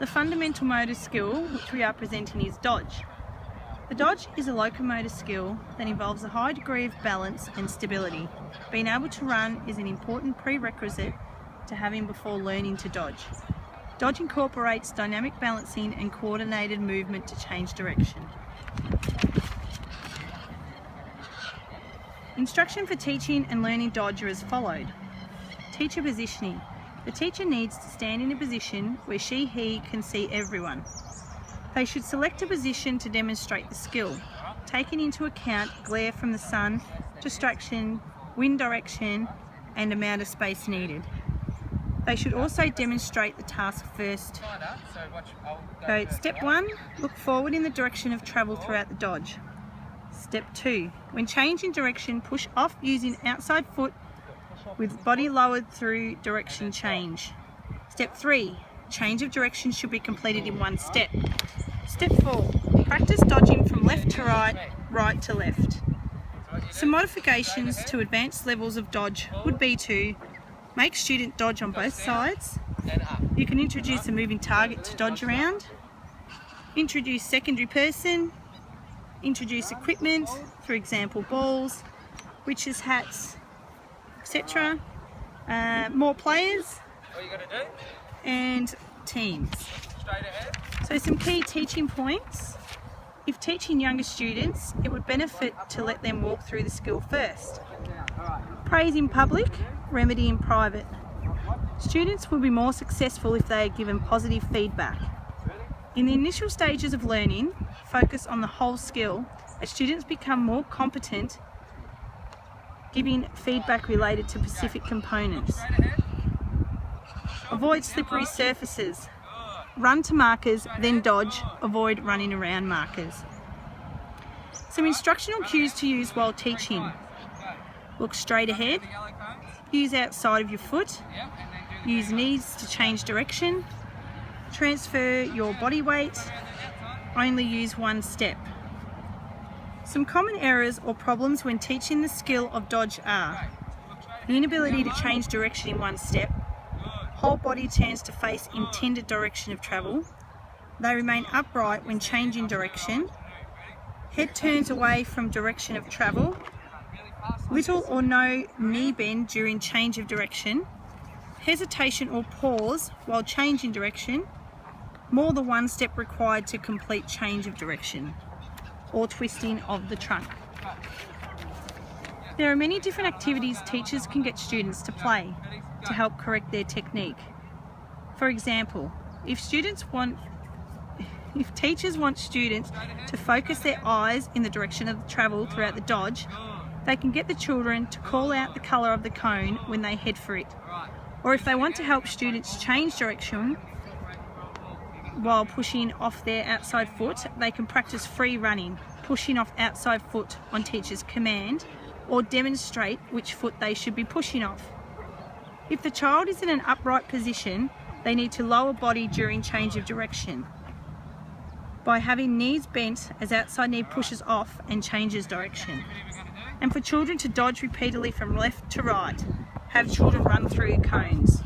The fundamental motor skill which we are presenting is dodge. The dodge is a locomotor skill that involves a high degree of balance and stability. Being able to run is an important prerequisite to having before learning to dodge. Dodge incorporates dynamic balancing and coordinated movement to change direction. Instruction for teaching and learning dodge are as followed. Teacher positioning. The teacher needs to stand in a position where he can see everyone. They should select a position to demonstrate the skill, taking into account glare from the sun, distraction, wind direction, and amount of space needed. They should also demonstrate the task first. So, step 1, look forward in the direction of travel throughout the dodge. Step 2, when changing direction, push off using outside foot with body lowered through direction change. Step 3, change of direction should be completed in one step. Step 4, practice dodging from left to right, right to left. Some modifications to advanced levels of dodge would be to make student dodge on both sides. You can introduce a moving target to dodge around. Introduce secondary person. Introduce equipment, for example balls, witches' hats, etc. More players and teams. So some key teaching points. If teaching younger students, it would benefit to let them walk through the skill first. Praise in public, remedy in private. Students will be more successful if they are given positive feedback. In the initial stages of learning, focus on the whole skill as students become more competent, giving feedback related to specific components. Avoid slippery surfaces. Run to markers, then dodge. Avoid running around markers. Some instructional cues to use while teaching. Look straight ahead. Use outside of your foot. Use knees to change direction. Transfer your body weight. Only use one step. Some common errors or problems when teaching the skill of dodge are the inability to change direction in one step. Whole body turns to face intended direction of travel. They remain upright when changing direction. Head turns away from direction of travel. Little or no knee bend during change of direction. Hesitation or pause while changing direction. More than one step required to complete change of direction. Or twisting of the trunk. There are many different activities teachers can get students to play to help correct their technique. For example, if teachers want students to focus their eyes in the direction of travel throughout the dodge, they can get the children to call out the colour of the cone when they head for it. Or if they want to help students change direction while pushing off their outside foot, they can practice free running, pushing off outside foot on teacher's command, or demonstrate which foot they should be pushing off. If the child is in an upright position, they need to lower body during change of direction by having knees bent as outside knee pushes off and changes direction. And for children to dodge repeatedly from left to right, have children run through cones.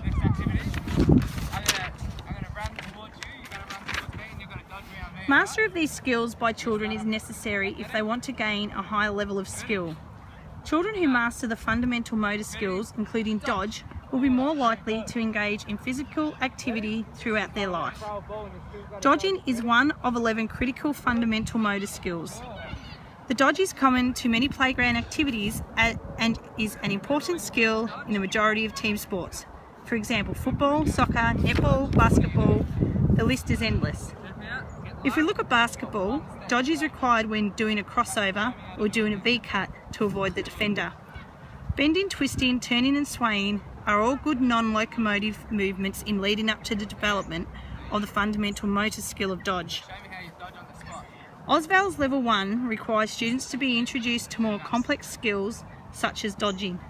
Mastery of these skills by children is necessary if they want to gain a higher level of skill. Children who master the fundamental motor skills, including dodge, will be more likely to engage in physical activity throughout their life. Dodging is one of 11 critical fundamental motor skills. The dodge is common to many playground activities and is an important skill in the majority of team sports. For example, football, soccer, netball, basketball, the list is endless. If we look at basketball, dodge is required when doing a crossover or doing a V-cut to avoid the defender. Bending, twisting, turning and swaying are all good non-locomotive movements in leading up to the development of the fundamental motor skill of dodge. Ausval's Level 1 requires students to be introduced to more complex skills such as dodging.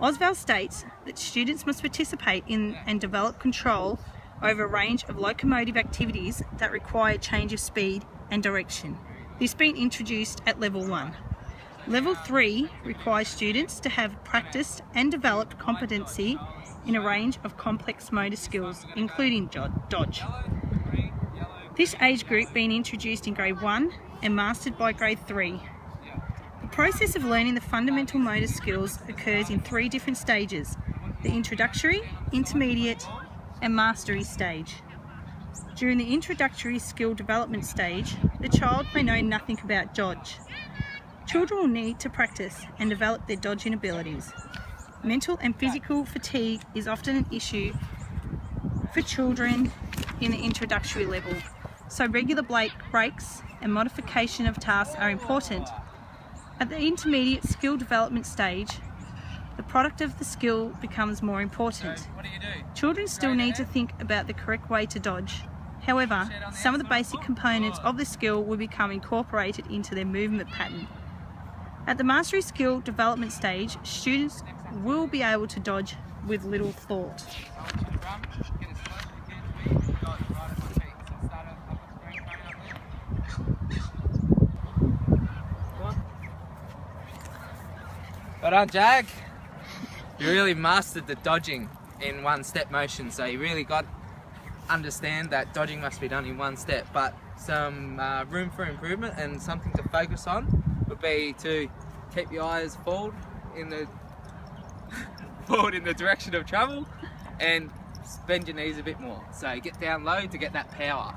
Ausval states that students must participate in and develop control over a range of locomotive activities that require change of speed and direction. This being introduced at Level 1. Level 3 requires students to have practiced and developed competency in a range of complex motor skills, including dodge. this age group being introduced in grade 1 and mastered by grade 3. The process of learning the fundamental motor skills occurs in 3 different stages: the introductory, intermediate and mastery stage. During the introductory skill development stage, the child may know nothing about dodge. Children will need to practice and develop their dodging abilities. Mental and physical fatigue is often an issue for children in the introductory level, so regular breaks and modification of tasks are important. At the intermediate skill development stage, the product of the skill becomes more important. Children still need to think about the correct way to dodge. However, some of the basic components of the skill will become incorporated into their movement pattern. At the mastery skill development stage, students will be able to dodge with little thought. Well done, Jag. You really mastered the dodging in one step motion, so you really got to understand that dodging must be done in one step. But some room for improvement and something to focus on would be to keep your eyes forward in the direction of travel and bend your knees a bit more. So get down low to get that power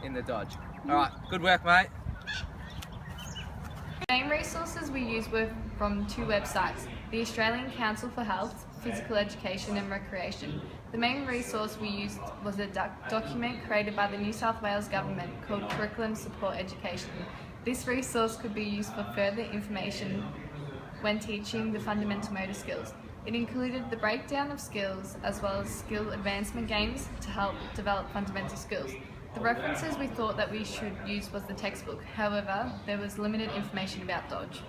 in the dodge. Alright, good work, mate. The main resources we used were from 2 websites: the Australian Council for Health, Physical Education and Recreation. The main resource we used was a document created by the New South Wales Government called Curriculum Support Education. This resource could be used for further information when teaching the fundamental motor skills. It included the breakdown of skills as well as skill advancement games to help develop fundamental skills. The references we thought that we should use was the textbook. However, there was limited information about dodge.